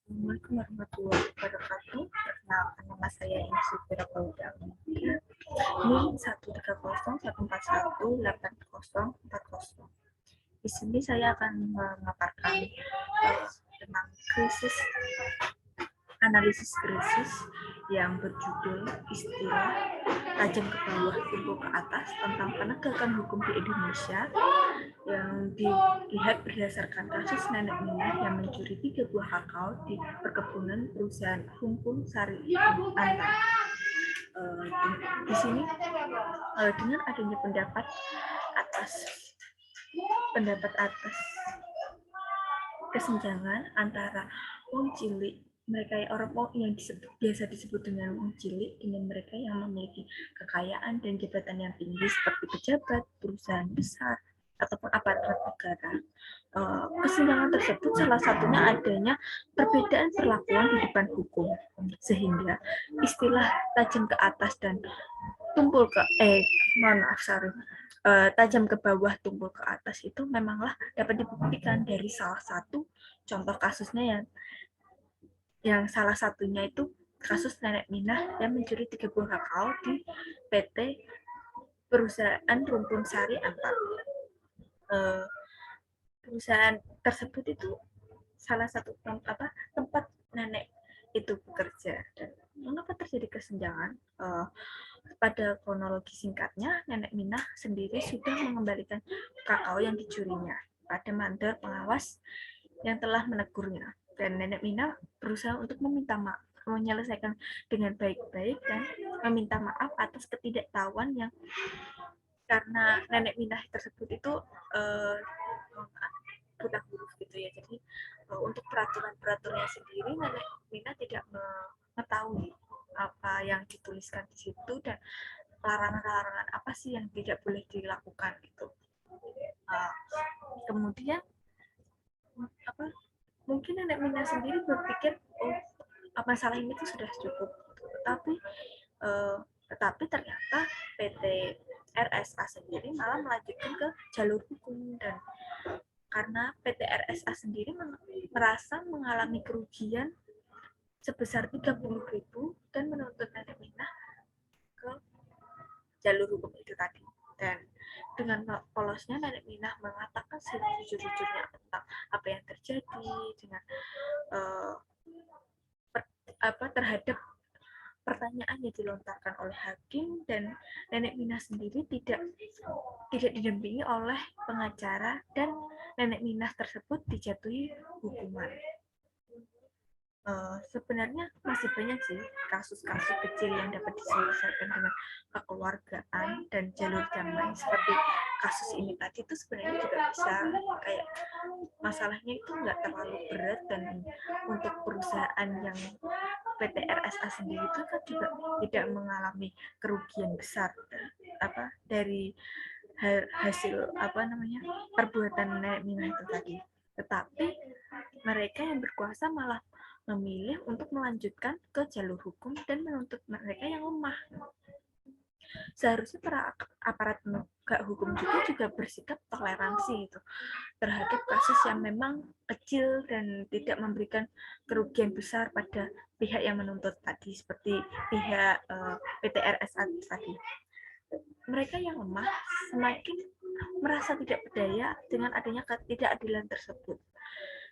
Assalamualaikum warahmatullahi wabarakatuh. Perkenalkan, nama saya Insi Firapauda. NIM 13014184040. Di sini saya akan memaparkan tentang analisis krisis yang berjudul istilah tajam ke bawah tumpul ke atas tentang penegakan hukum di Indonesia yang dilihat berdasarkan kasus nenek Minah yang mencuri 3 buah kakao di perkebunan perusahaan Humpung Sari Antam. Di sini dengan adanya pendapat atas kesenjangan antara wong cilik, mereka orang yang biasa disebut dengan wong cilik, dengan mereka yang memiliki kekayaan dan jabatan yang tinggi seperti pejabat, perusahaan besar, ataupun aparat negara. Kesenjangan tersebut salah satunya adanya perbedaan perlakuan di depan hukum, sehingga istilah tajam ke atas dan tumpul ke tajam ke bawah tumpul ke atas itu memanglah dapat dibuktikan dari salah satu contoh kasusnya yang salah satunya itu kasus nenek Minah yang mencuri 3 buah kakao di PT Perusahaan Rumpun Sari Antam. Perusahaan tersebut itu salah satu tempat nenek itu bekerja. Dan mengapa terjadi kesenjangan? Pada kronologi singkatnya, nenek Minah sendiri sudah mengembalikan kakao yang dicurinya pada mandor pengawas yang telah menegurnya. Dan nenek Minah berusaha untuk menyelesaikan dengan baik-baik dan meminta maaf atas ketidaktahuan yang karena nenek Minah tersebut itu buta huruf gitu ya. Jadi untuk peraturan-peraturannya sendiri nenek Minah tidak mengetahui apa yang dituliskan di situ dan larangan-larangan apa sih yang tidak boleh dilakukan gitu. Kemudian mungkin nenek Minah sendiri berpikir masalah ini tuh sudah cukup, tetapi ternyata PT RSA sendiri malah melanjutkan ke jalur hukum, dan karena PT RSA sendiri merasa mengalami kerugian sebesar 30.000 dan menuntut nenek Minah ke jalur hukum itu tadi. Dan dengan polosnya nenek Minah mengatakan sejujur-jujurnya tentang apa yang terjadi dengan terhadap pertanyaan yang dilontarkan oleh hakim, dan nenek Minah sendiri tidak didampingi oleh pengacara dan nenek Minah tersebut dijatuhi hukuman. Sebenarnya masih banyak sih kasus-kasus kecil yang dapat diselesaikan dengan kekeluargaan dan jalur damai seperti kasus ini tadi. Itu sebenarnya juga bisa, kayak masalahnya itu nggak terlalu berat, dan untuk perusahaan yang PT RSA sendiri itu kan juga tidak mengalami kerugian besar dari hasil perbuatan nenek Minah itu tadi. Tetapi mereka yang berkuasa malah memilih untuk melanjutkan ke jalur hukum dan menuntut mereka yang lemah. Seharusnya para aparat penegak hukum juga bersikap toleransi itu terhadap kasus yang memang kecil dan tidak memberikan kerugian besar pada pihak yang menuntut tadi, seperti pihak PT RSA tadi. Mereka yang lemah semakin merasa tidak berdaya dengan adanya ketidakadilan tersebut.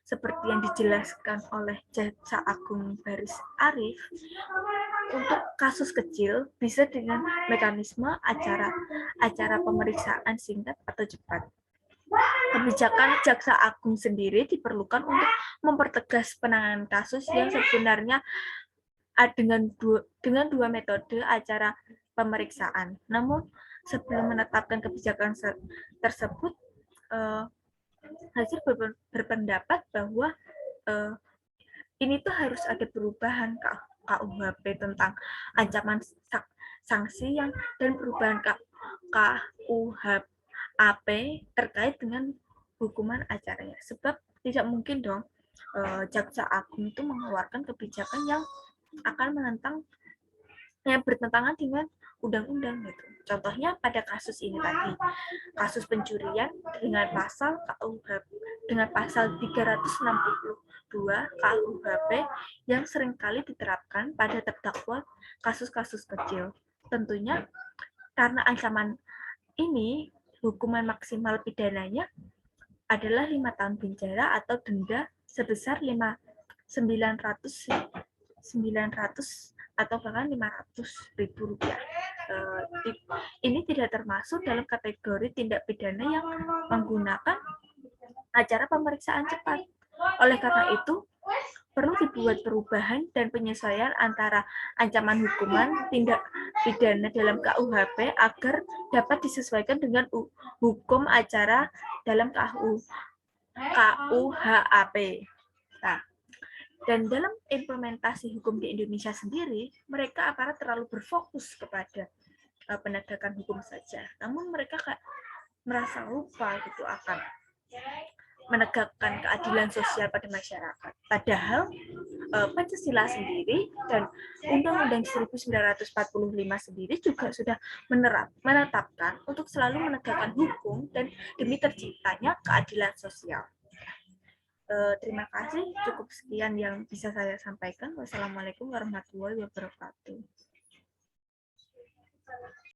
Seperti yang dijelaskan oleh Jaksa Agung Baris Arif, untuk kasus kecil bisa dengan mekanisme acara pemeriksaan singkat atau cepat. Kebijakan Jaksa Agung sendiri diperlukan untuk mempertegas penanganan kasus yang sebenarnya dengan dua metode acara pemeriksaan. Namun sebelum menetapkan kebijakan tersebut, hasil berpendapat bahwa ini tuh harus ada perubahan KUHP tentang ancaman sanksi dan perubahan KUHP terkait dengan hukuman acaranya. Sebab tidak mungkin dong Jaksa Agung itu mengeluarkan kebijakan yang akan bertentangan dengan undang-undang gitu. Contohnya pada kasus ini tadi, kasus pencurian dengan pasal KUHP dengan pasal 362 kedua KUHP yang seringkali diterapkan pada terdakwa kasus-kasus kecil. Tentunya karena ancaman ini, hukuman maksimal pidananya adalah 5 tahun penjara atau denda sebesar 900 atau bahkan 500.000 rupiah. Ini tidak termasuk dalam kategori tindak pidana yang menggunakan acara pemeriksaan cepat. Oleh karena itu, perlu dibuat perubahan dan penyesuaian antara ancaman hukuman tindak pidana dalam KUHP agar dapat disesuaikan dengan hukum acara dalam KUHAP. Nah, dan dalam implementasi hukum di Indonesia sendiri, mereka aparat terlalu berfokus kepada penegakan hukum saja. Namun mereka kayak merasa lupa gitu akan menegakkan keadilan sosial pada masyarakat. Padahal Pancasila sendiri dan Undang-Undang 1945 sendiri juga sudah menetapkan untuk selalu menegakkan hukum dan demi terciptanya keadilan sosial. Terima kasih, cukup sekian yang bisa saya sampaikan. Wassalamualaikum warahmatullahi wabarakatuh.